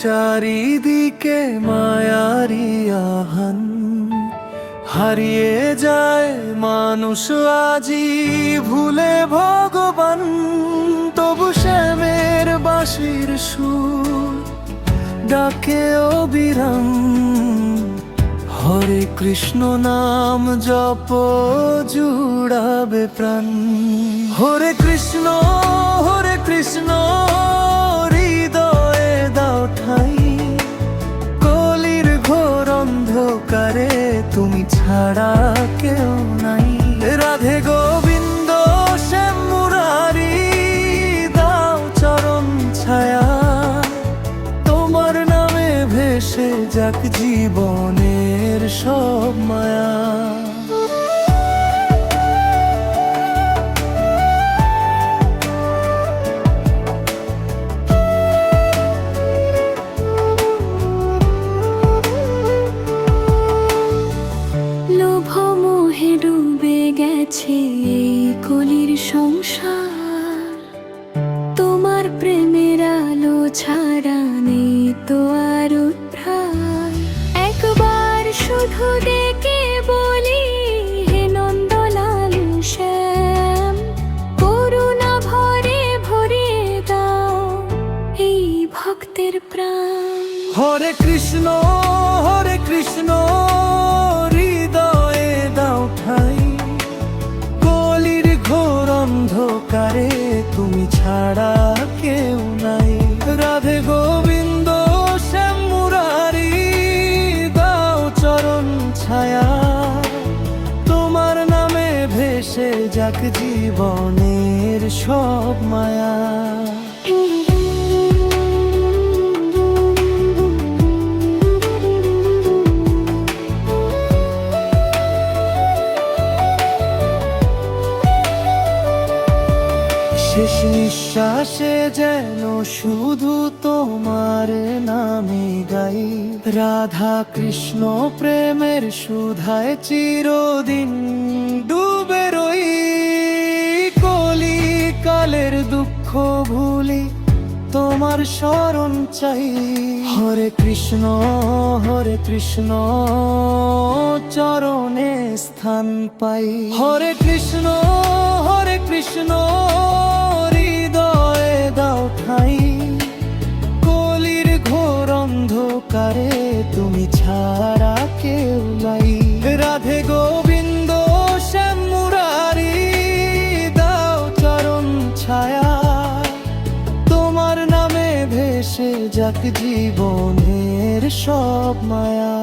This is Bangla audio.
চারিদিকে মায়ারি আহান, হারিয়ে যায় মানুষ আজি ভুলে ভগবান। তবু শ্যামের বাঁশির সুর ডাকে অবিরাম, হরে কৃষ্ণ নাম জপ জুড়াবে প্রাণ। হরে কৃষ্ণ হৃদয়ে দাও ঠাই, কলির ঘোর অন্ধকারে তুমি ছাড়া কেউ নাই। রাধে গোবিন্দ শ্যাম মুরারি দাও চরণ ছায়া, তোমার নামে ভেসে যাক জীবনের সব মায়া। লোভ মোহে ডুবে গেছে এই কলির সংসার, তোমার প্রেমের আলো ছাড়া নেই তো আর উদ্ধার। একবার শুধু ডেকে বলি, হে নন্দলাল শ্যাম, করুণা ভরে ভরিয়ে দাও এই ভক্তের প্রাণ। হরে কৃষ্ণ হৃদয়ে দাও ঠাই, কলির ঘোর অন্ধকারে তুমি ছাড়া কেউ নাই। রাধে গোবিন্দ শ্যাম মুরারি দাও চরণ ছায়া, তোমার নামে ভেসে যাক জীবনের সব মায়া। শেষ নিঃশ্বাসে যেন শুধু তোমার নামে গাই, রাধা কৃষ্ণ প্রেমের সুধায় চিরদিন ডুবে রই। কলি কালের দুঃখ ভুলি তোমার শরণ চাই। হরে কৃষ্ণ চরণে স্থান পাই। হরে কৃষ্ণ হৃদয়ে দাও ঠাই, কলির ঘোর অন্ধকারে তুমি ছাড়া কেউ নাই। রাধে গোবিন্দ শ্যাম মুরারি দাও চরণ ছায়া, তোমার নামে ভেসে যাক জীবনের সব মায়া।